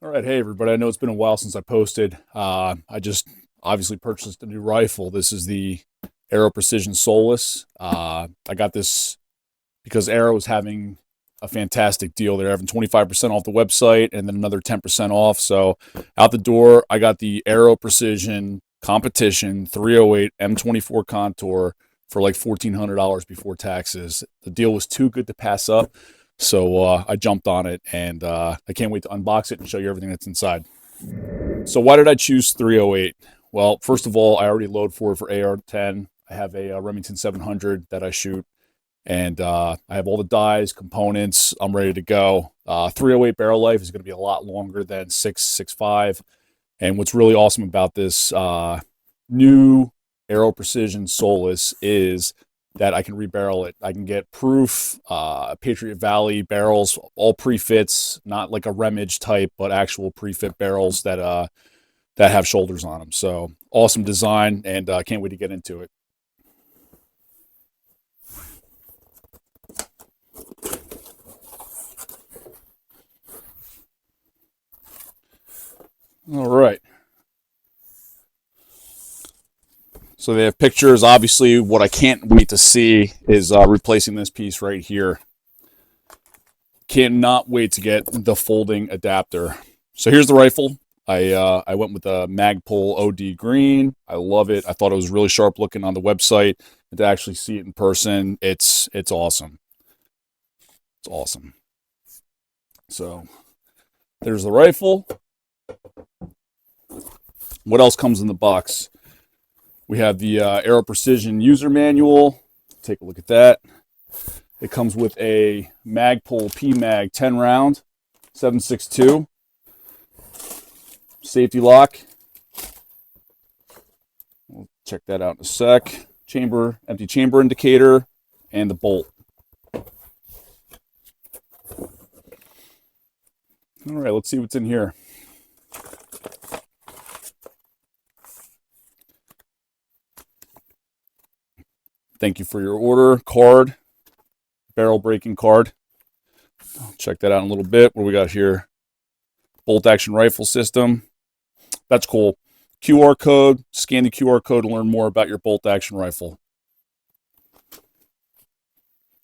All right, hey everybody. I know it's been a while since I posted. I just obviously purchased a new rifle. This is the Aero Precision Solus. I got this because Aero is having a fantastic deal. They're having 25% off the website and then another 10% off. So out the door, I got the Aero Precision Competition 308 M24 Contour for like $1,400 before taxes. The deal was too good to pass up. So I jumped on it, and I can't wait to unbox it and show you everything that's inside. So why did I choose 308? Well, first of all, I already load forward for AR-10. I have a Remington 700 that I shoot, and I have all the dies, components. I'm ready to go. 308 barrel life is going to be a lot longer than 6.65. And what's really awesome about this new Aero Precision Solus is that I can rebarrel it. I can get proof, Patriot Valley barrels, all pre-fits, not like a Remage type, but actual pre-fit barrels that have shoulders on them. So awesome design, and can't wait to get into it. All right. So they have pictures. Obviously, what I can't wait to see is replacing this piece right here. Cannot wait to get the folding adapter. So here's the rifle. I went with the Magpul OD green. I love it. I thought it was really sharp looking on the website, and to actually see it in person, it's awesome. It's awesome. So there's the rifle. What else comes in the box? We have the Aero Precision user manual. Take a look at that. It comes with a Magpul PMag 10 round, 7.62. Safety lock. We'll check that out in a sec. Chamber, empty chamber indicator, and the bolt. All right, let's see what's in here. Thank you for your order. Card, barrel breaking card. I'll check that out in a little bit. What do we got here? Bolt action rifle system. That's cool. QR code. Scan the QR code to learn more about your bolt action rifle.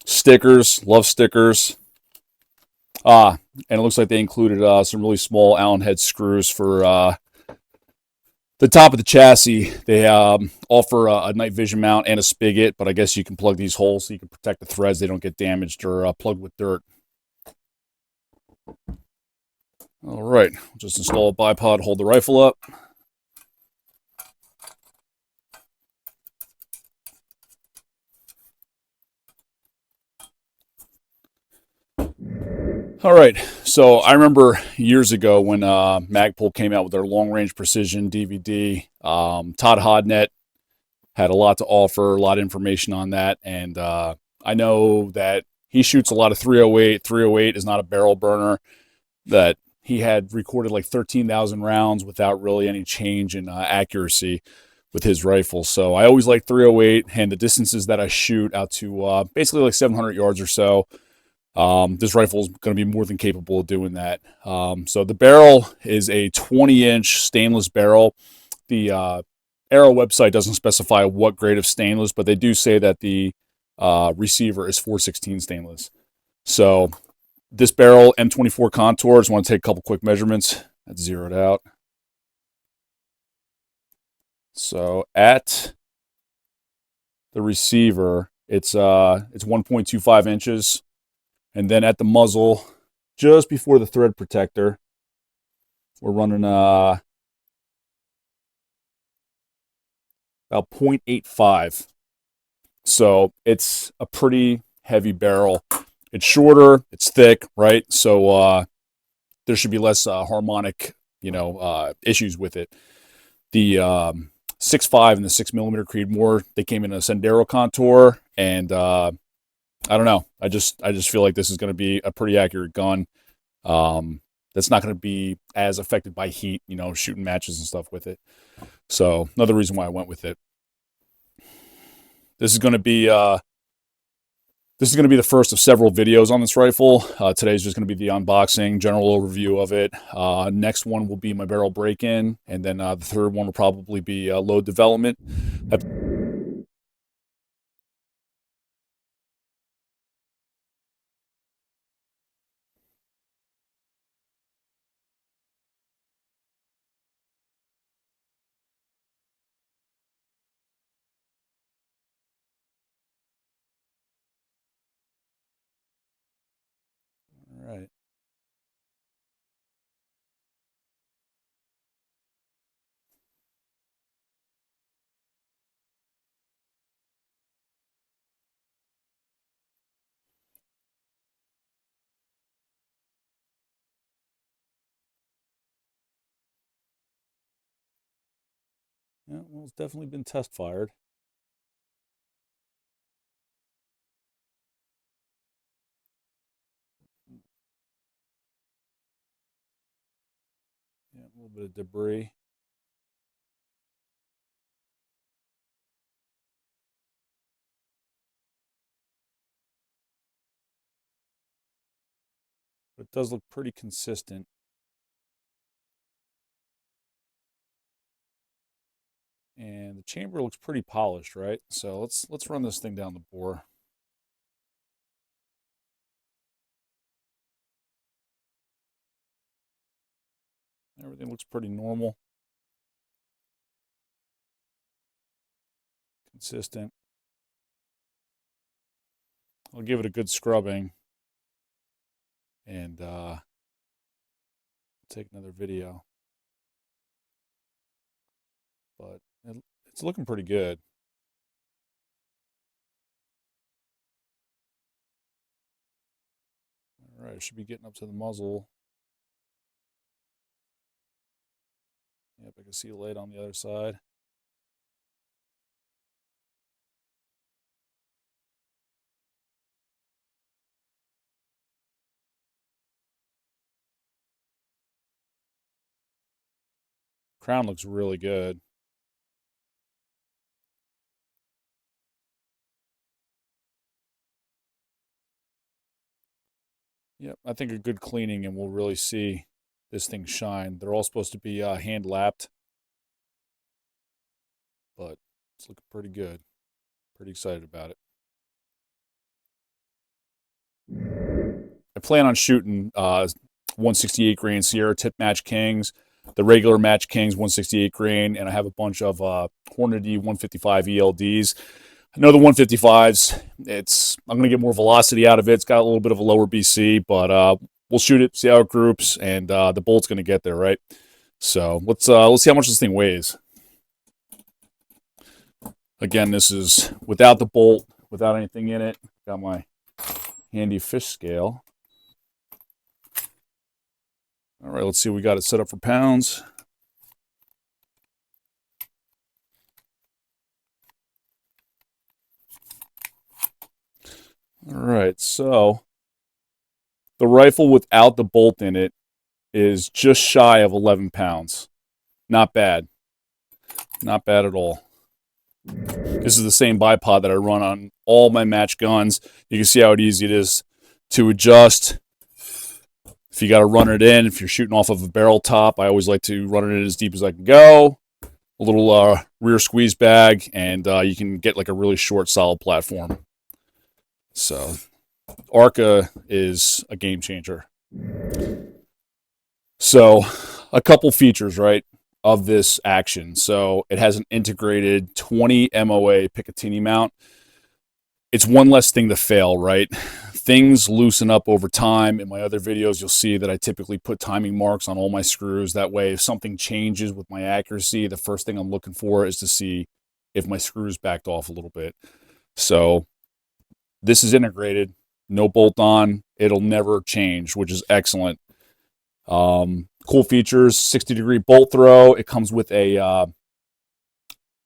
Stickers. Love stickers. And it looks like they included some really small Allen head screws for the top of the chassis. They offer a night vision mount and a spigot, but I guess you can plug these holes so you can protect the threads. They don't get damaged or plugged with dirt. All right, just install a bipod, hold the rifle up. All right, so I remember years ago when Magpul came out with their long range precision DVD. Todd Hodnett had a lot to offer, a lot of information on that, and I know that he shoots a lot of 308. 308 is not a barrel burner. That he had recorded like 13,000 rounds without really any change in accuracy with his rifle. So I always like 308, and the distances that I shoot out to basically like 700 yards or so. This rifle is going to be more than capable of doing that. So the barrel is a 20-inch stainless barrel. The Aero website doesn't specify what grade of stainless, but they do say that the receiver is 416 stainless. So this barrel, M24 contour, just want to take a couple quick measurements. That's zeroed out. So at the receiver, it's 1.25 inches. And then at the muzzle, just before the thread protector, we're running about 0.85. So it's a pretty heavy barrel. It's shorter, it's thick, right? So there should be less harmonic, issues with it. The 6.5 and the 6mm Creedmoor, they came in a Sendero contour, and I don't know. I just feel like this is going to be a pretty accurate gun. That's not going to be as affected by heat, shooting matches and stuff with it. So another reason why I went with it. This is going to be This is going to be the first of several videos on this rifle. Today's just going to be the unboxing, general overview of it. Next one will be my barrel break-in, and then the third one will probably be load development. All right. Yeah, well, it's definitely been test fired. Yeah, a little bit of debris. But it does look pretty consistent. And the chamber looks pretty polished, right? So let's run this thing down the bore. Everything looks pretty normal. Consistent. I'll give it a good scrubbing and take another video. But it's looking pretty good. All right, I should be getting up to the muzzle. Yep, I can see the light on the other side. Crown looks really good. Yep, I think a good cleaning and we'll really see this thing shine. They're all supposed to be hand lapped, but it's looking pretty good. Pretty excited about it. I plan on shooting 168 grain Sierra tip match kings, the regular match kings 168 grain, and I have a bunch of Hornady 155 ELDs. I know the 155s, I'm going to get more velocity out of it. It's got a little bit of a lower BC, but we'll shoot it, see how it groups, and the bolt's going to get there, right? So let's see how much this thing weighs. Again, this is without the bolt, without anything in it. Got my handy fish scale. All right, let's see. We got it set up for pounds. All right, so the rifle without the bolt in it is just shy of 11 pounds. Not bad. Not bad at all. This is the same bipod that I run on all my match guns. You can see how easy it is to adjust. If you got to run it in, if you're shooting off of a barrel top, I always like to run it in as deep as I can go. A little rear squeeze bag, and you can get like a really short, solid platform. So, Arca is a game changer. So, a couple features, right, of this action. So, it has an integrated 20 MOA Picatinny mount. It's one less thing to fail, right? Things loosen up over time. In my other videos, you'll see that I typically put timing marks on all my screws. That way, if something changes with my accuracy, the first thing I'm looking for is to see if my screws backed off a little bit. So this is integrated, no bolt on. It'll never change, which is excellent. Cool features, 60-degree bolt throw. It comes with a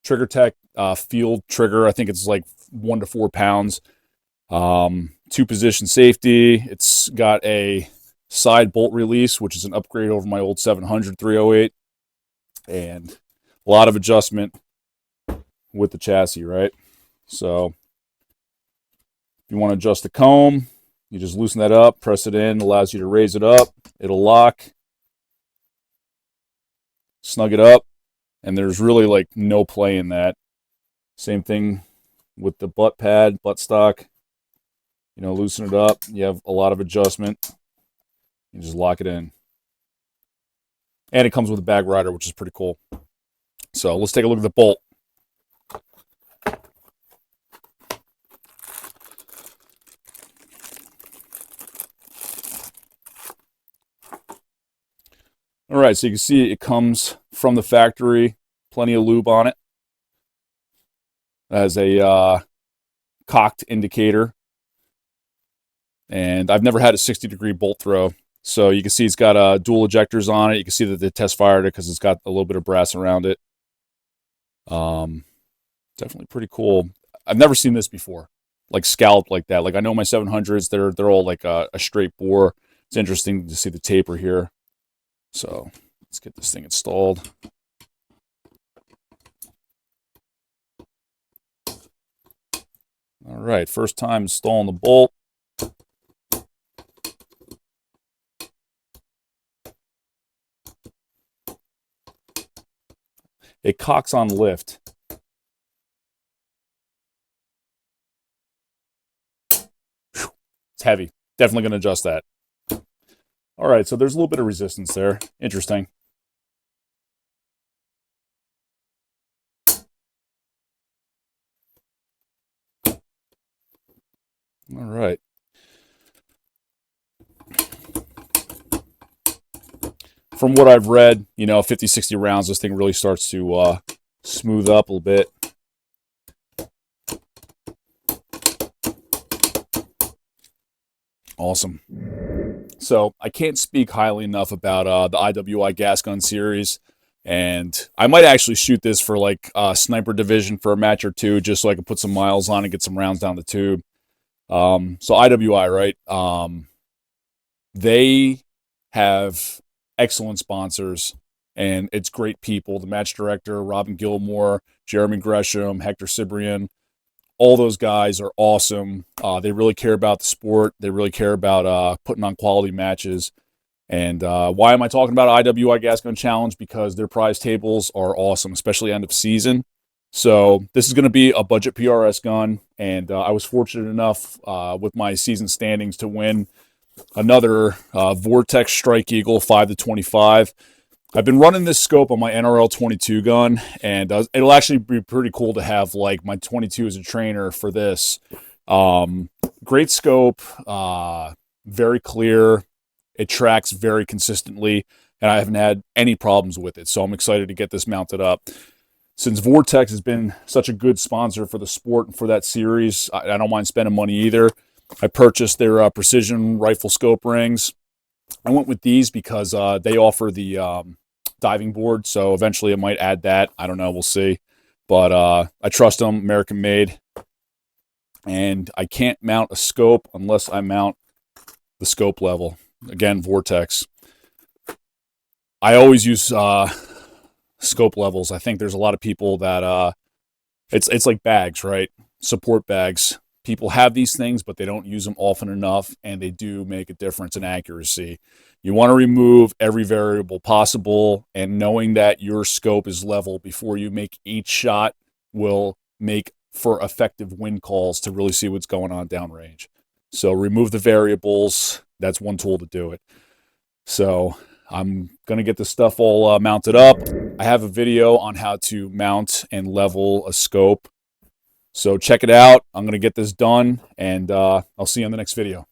Trigger Tech field trigger. I think it's like 1 to 4 pounds. 2-position safety. It's got a side bolt release, which is an upgrade over my old 700 308, and a lot of adjustment with the chassis, right? So If you want to adjust the comb, you just loosen that up, press it in, allows you to raise it up. It'll lock, snug it up, and there's really like no play in that. Same thing with the butt pad, buttstock. You know, loosen it up. You have a lot of adjustment. You just lock it in. And it comes with a bag rider, which is pretty cool. So let's take a look at the bolt. All right, so you can see it comes from the factory. Plenty of lube on it. It has a cocked indicator. And I've never had a 60-degree bolt throw. So you can see it's got dual ejectors on it. You can see that they test fired it because it's got a little bit of brass around it. Definitely pretty cool. I've never seen this before, like scalloped like that. Like I know my 700s, they're all like a straight bore. It's interesting to see the taper here. So let's get this thing installed. All right, first time installing the bolt. It cocks on lift. It's heavy. Definitely going to adjust that. All right, so there's a little bit of resistance there. Interesting. All right. From what I've read, you know, 50, 60 rounds, this thing really starts to smooth up a little bit. Awesome. So I can't speak highly enough about the IWI Gas Gun series. And I might actually shoot this for like sniper division for a match or two, just so I can put some miles on and get some rounds down the tube. So IWI, right? They have excellent sponsors, and it's great people. The match director, Robin Gilmore, Jeremy Gresham, Hector Cibrian, all those guys are awesome. They really care about the sport. They really care about putting on quality matches. And why am I talking about IWI Gas Gun Challenge? Because their prize tables are awesome, especially end of season. So this is going to be a budget PRS gun, and I was fortunate enough with my season standings to win another Vortex Strike Eagle 5-25. I've been running this scope on my NRL 22 gun, and it'll actually be pretty cool to have like my 22 as a trainer for this. Great scope, very clear. It tracks very consistently, and I haven't had any problems with it. So I'm excited to get this mounted up. Since Vortex has been such a good sponsor for the sport and for that series, I don't mind spending money either. I purchased their precision rifle scope rings. I went with these because they offer the diving board, so eventually I might add that. I don't know, we'll see. But I trust them, American made. And I can't mount a scope unless I mount the scope level. Again, Vortex. I always use scope levels. I think there's a lot of people that it's like bags, right? Support bags. People have these things, but they don't use them often enough, and they do make a difference in accuracy. You want to remove every variable possible, and knowing that your scope is level before you make each shot will make for effective wind calls to really see what's going on downrange. So remove the variables. That's one tool to do it. So I'm going to get this stuff all mounted up. I have a video on how to mount and level a scope. So check it out. I'm going to get this done, and I'll see you on the next video.